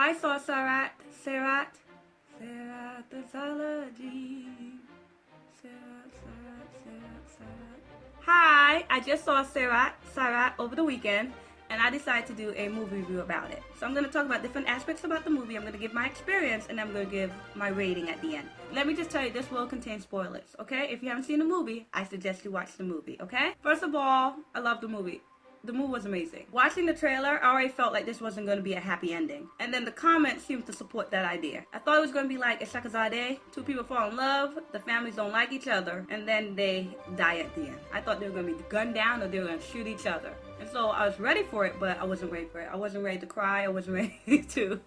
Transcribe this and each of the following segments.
Hi, SAIRAAT. SAIRAAT the zoology. SAIRAAT. Hi, I just saw SAIRAAT over the weekend, and I decided to do a movie review about it. So I'm going to talk about different aspects about the movie. I'm going to give my experience, and I'm going to give my rating at the end. Let me just tell you, this will contain spoilers, okay? If you haven't seen the movie, I suggest you watch the movie, okay? First of all, I love the movie. The movie was amazing. Watching the trailer, I already felt like this wasn't going to be a happy ending. And then the comments seemed to support that idea. I thought it was going to be like a Shakazade. Two people fall in love, the families don't like each other, and then they die at the end. I thought they were going to be gunned down or they were going to shoot each other. And so I was ready for it, but I wasn't ready for it. I wasn't ready to cry. I wasn't ready to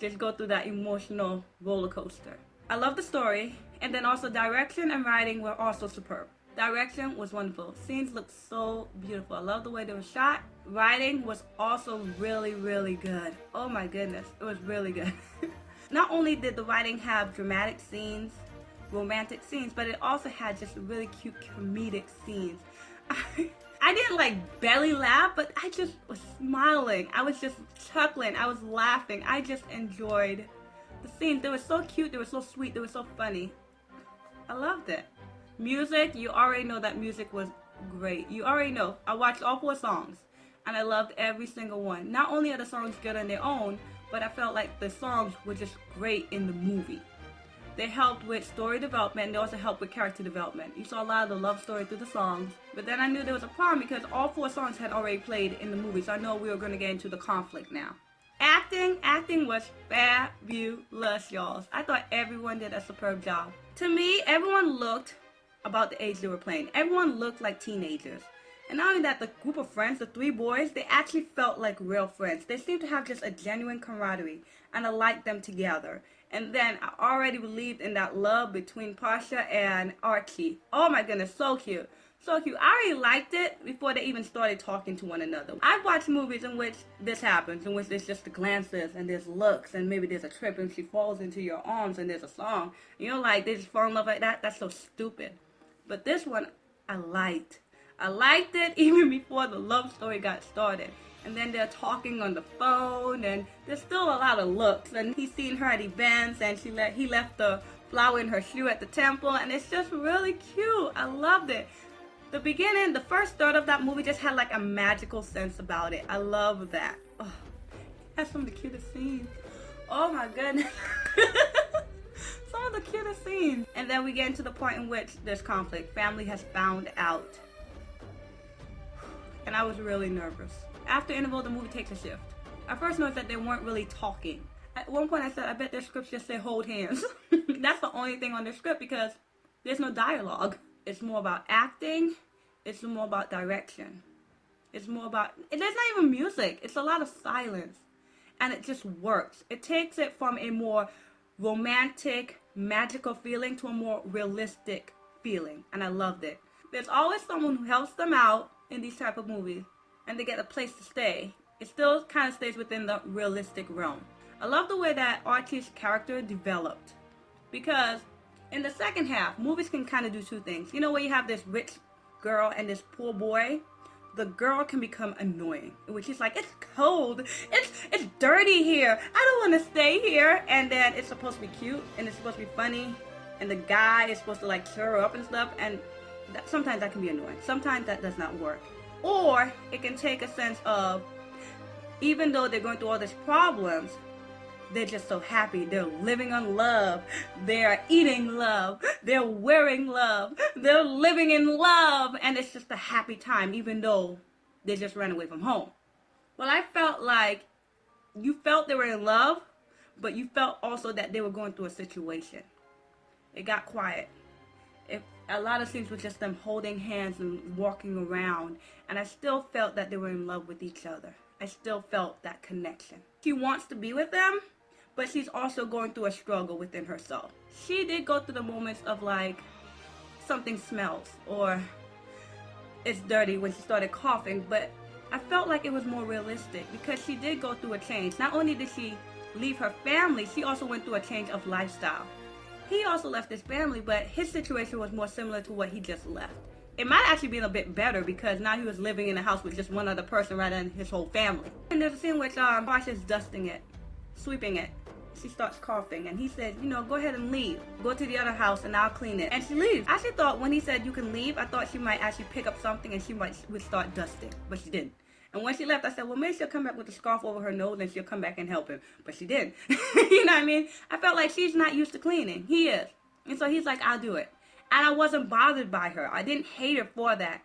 just go through that emotional roller coaster. I love the story, and then also direction and writing were also superb. Direction was wonderful. Scenes looked so beautiful. I love the way they were shot. Writing was also really, really good. Oh my goodness, it was really good. Not only did the writing have dramatic scenes, romantic scenes, but it also had just really cute comedic scenes. I didn't like belly laugh, but I just was smiling. I was just chuckling. I was laughing. I just enjoyed the scenes. They were so cute. They were so sweet. They were so funny. I loved it. Music, you already know that music was great. You already know. I watched all 4 songs, and I loved every single one. Not only are the songs good on their own, but I felt like the songs were just great in the movie. They helped with story development, and they also helped with character development. You saw a lot of the love story through the songs, but then I knew there was a problem because all 4 songs had already played in the movie, so I know we were going to get into the conflict now. Acting was fabulous, y'all. I thought everyone did a superb job. To me, everyone looked about the age they were playing. Everyone looked like teenagers. And not only that, the group of friends, the 3 boys, they actually felt like real friends. They seemed to have just a genuine camaraderie, and I liked them together. And then I already believed in that love between Pasha and Archie. Oh my goodness, so cute. So cute. I already liked it before they even started talking to one another. I've watched movies in which this happens, in which there's just the glances and there's looks and maybe there's a trip and she falls into your arms and there's a song. You know, like they just fall in love like that. That's so stupid. But this one, I liked. I liked it even before the love story got started. And then they're talking on the phone, and there's still a lot of looks. And he's seen her at events, and he left the flower in her shoe at the temple, and it's just really cute. I loved it. The beginning, the first third of that movie just had like a magical sense about it. I love that. Oh, it has some of the cutest scenes. Oh my goodness. Some of the cutest scenes. And then we get into the point in which there's conflict. Family has found out. And I was really nervous. After interval, the movie takes a shift. I first noticed that they weren't really talking. At one point I said, I bet their scripts just say hold hands. That's the only thing on their script because there's no dialogue. It's more about acting. It's more about direction. It's more about, there's not even music. It's a lot of silence. And it just works. It takes it from a more romantic, magical feeling to a more realistic feeling, and I loved it. There's always someone who helps them out in these type of movies, and they get a place to stay. It still kind of stays within the realistic realm. I love the way that Archie's character developed, because in the second half, movies can kind of do 2 things. You know, where you have this rich girl and this poor boy, the girl can become annoying, which is like, it's cold, it's dirty here, I don't want to stay here. And then it's supposed to be cute and it's supposed to be funny, and the guy is supposed to like cheer her up and stuff, and sometimes that can be annoying. Sometimes that does not work. Or it can take a sense of, even though they're going through all these problems, they're just so happy. They're living on love. They're eating love. They're wearing love. They're living in love. And it's just a happy time, even though they just ran away from home. Well, I felt like you felt they were in love, but you felt also that they were going through a situation. It got quiet. A lot of scenes were just them holding hands and walking around. And I still felt that they were in love with each other. I still felt that connection. She wants to be with them, but she's also going through a struggle within herself. She did go through the moments of like, something smells, or it's dirty when she started coughing, but I felt like it was more realistic because she did go through a change. Not only did she leave her family, she also went through a change of lifestyle. He also left his family, but his situation was more similar to what he just left. It might actually be a bit better because now he was living in a house with just one other person rather than his whole family. And there's a scene which Pasha's dusting it. sweeping it. She starts coughing, and he says, you know, go ahead and leave. Go to the other house, and I'll clean it. And she leaves. I actually thought when he said you can leave, I thought she might actually pick up something and would start dusting, but she didn't. And when she left, I said, well, maybe she'll come back with a scarf over her nose and she'll come back and help him. But she didn't. You know what I mean? I felt like she's not used to cleaning. He is. And so he's like, I'll do it. And I wasn't bothered by her. I didn't hate her for that.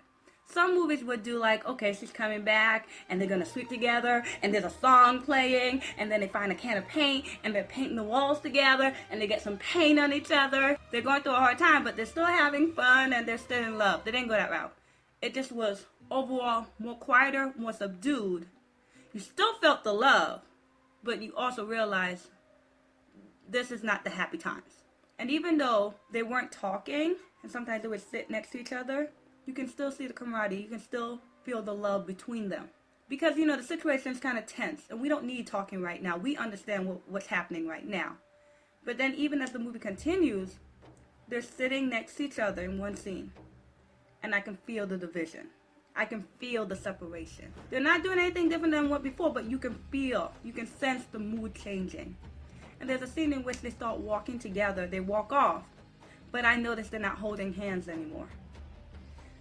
Some movies would do like, okay, she's coming back, and they're going to sweep together, and there's a song playing, and then they find a can of paint, and they're painting the walls together, and they get some paint on each other. They're going through a hard time, but they're still having fun, and they're still in love. They didn't go that route. It just was overall more quieter, more subdued. You still felt the love, but you also realized this is not the happy times. And even though they weren't talking, and sometimes they would sit next to each other, you can still see the camaraderie. You can still feel the love between them. Because, you know, the situation is kind of tense, and we don't need talking right now. We understand what's happening right now. But then even as the movie continues, they're sitting next to each other in one scene. And I can feel the division. I can feel the separation. They're not doing anything different than what before, but you can sense the mood changing. And there's a scene in which they start walking together. They walk off, but I notice they're not holding hands anymore.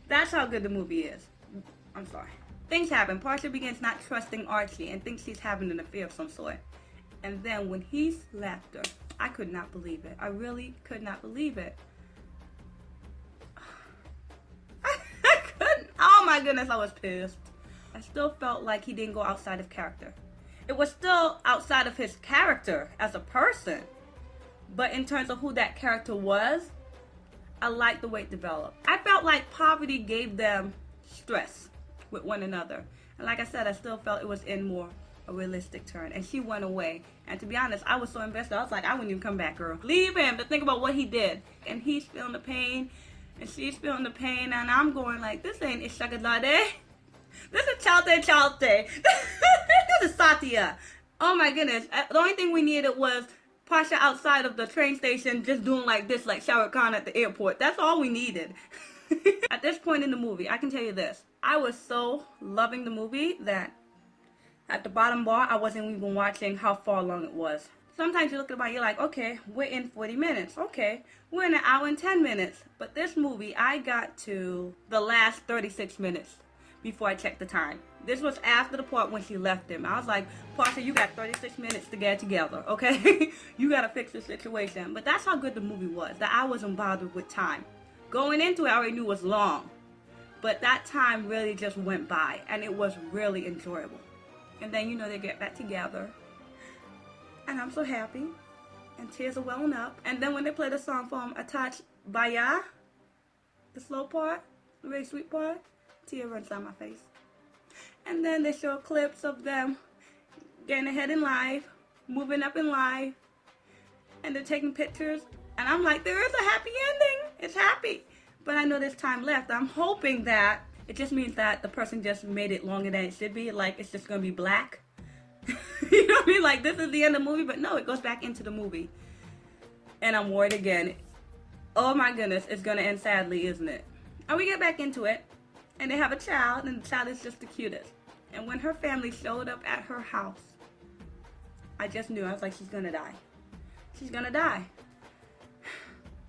That's how good the movie is. I'm sorry. Things happen. Portia begins not trusting Archie and thinks he's having an affair of some sort. And then when he slapped her, I could not believe it. I really could not believe it. I couldn't. Oh my goodness, I was pissed. I still felt like he didn't go outside of character. It was still outside of his character as a person. But in terms of who that character was, I liked the way it developed. I felt like poverty gave them stress with one another. And like I said, I still felt it was in more a realistic turn. And she went away. And to be honest, I was so invested. I was like, I wouldn't even come back, girl. Leave him to think about what he did. And he's feeling the pain. And she's feeling the pain. And I'm going like, this ain't Ishagadlade. This is Chalte. This is Satya. Oh my goodness. The only thing we needed was Pasha outside of the train station just doing like this, like Shah Rukh Khan at the airport. That's all we needed. At this point in the movie, I can tell you this. I was so loving the movie that at the bottom bar, I wasn't even watching how far long it was. Sometimes you look at it, you're like, okay, we're in 40 minutes. Okay, we're in an hour and 10 minutes. But this movie, I got to the last 36 minutes before I checked the time. This was after the part when she left him. I was like, Pasha, you got 36 minutes to get together, okay? You got to fix the situation. But that's how good the movie was, that I wasn't bothered with time. Going into it, I already knew it was long. But that time really just went by, and it was really enjoyable. And then, you know, they get back together. And I'm so happy. And tears are welling up. And then when they play the song from Attach Baya, the slow part, the very sweet part, tear runs down my face. And then they show clips of them getting ahead in life, moving up in life, and they're taking pictures. And I'm like, there is a happy ending. It's happy. But I know there's time left. I'm hoping that it just means that the person just made it longer than it should be. Like, it's just going to be black. You know what I mean? Like, this is the end of the movie. But no, it goes back into the movie. And I'm worried again. Oh my goodness, it's going to end sadly, isn't it? And we get back into it. And they have a child, and the child is just the cutest. And when her family showed up at her house, I just knew. I was like, she's going to die. She's going to die.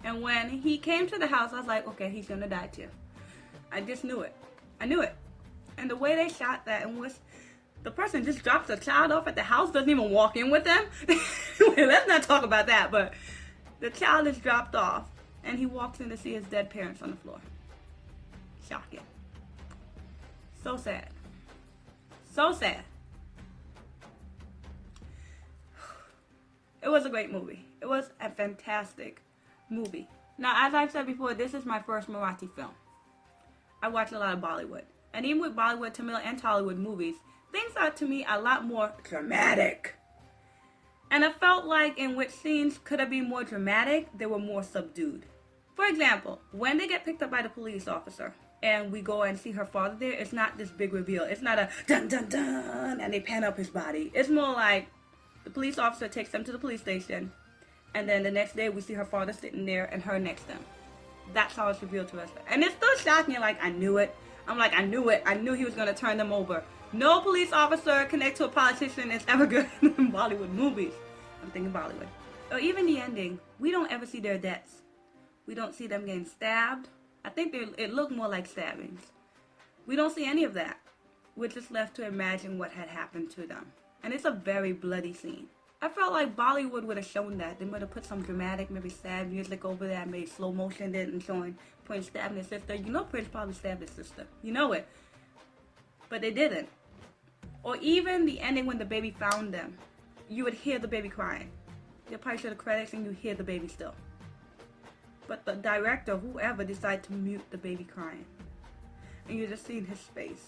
And when he came to the house, I was like, okay, he's going to die too. I just knew it. I knew it. And the way they shot that, and was the person just drops the child off at the house, doesn't even walk in with them. Let's not talk about that, but the child is dropped off, and he walks in to see his dead parents on the floor. Shocking. So sad. So sad. It was a great movie. It was a fantastic movie. Now, as I've said before, this is my first Marathi film. I watch a lot of Bollywood. And even with Bollywood, Tamil, and Tollywood movies, things are, to me, a lot more dramatic. And I felt like in which scenes could have been more dramatic, they were more subdued. For example, when they get picked up by the police officer, and we go and see her father there, it's not this big reveal. It's not a dun dun dun, and they pan up his body. It's more like the police officer takes them to the police station, and then the next day we see her father sitting there and her next to them. That's how it's revealed to us. And it's still shocking, like, I knew it. I'm like, I knew it. I knew he was going to turn them over. No police officer connect to a politician is ever good in Bollywood movies. I'm thinking Bollywood. Or even the ending, we don't ever see their deaths. We don't see them getting stabbed. I think it looked more like stabbings. We don't see any of that. We're just left to imagine what had happened to them. And it's a very bloody scene. I felt like Bollywood would have shown that. They would have put some dramatic, maybe sad music over there, made slow motion it and showing Prince stabbing his sister. You know Prince probably stabbed his sister. You know it. But they didn't. Or even the ending when the baby found them. You would hear the baby crying. You'll probably show the credits and you hear the baby still. But the director, whoever, decided to mute the baby crying. And you're just seeing his face.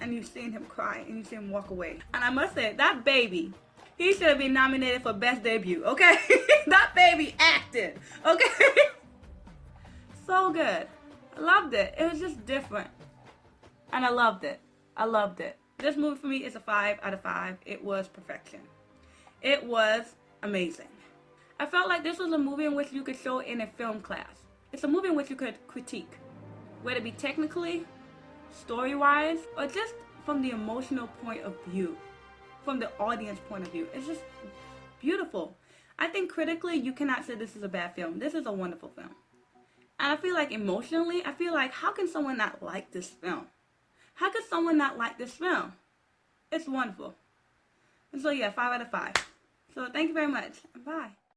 And you're seeing him cry and you see him walk away. And I must say, that baby, he should have been nominated for Best Debut, okay? That baby acted, okay? So good. I loved it. It was just different. And I loved it. I loved it. This movie for me is a 5 out of 5. It was perfection. It was amazing. I felt like this was a movie in which you could show in a film class. It's a movie in which you could critique, whether it be technically, story-wise, or just from the emotional point of view, from the audience point of view. It's just beautiful. I think critically, you cannot say this is a bad film. This is a wonderful film. And I feel like emotionally, I feel like, how can someone not like this film? How could someone not like this film? It's wonderful. And so yeah, 5 out of 5. So thank you very much. Bye.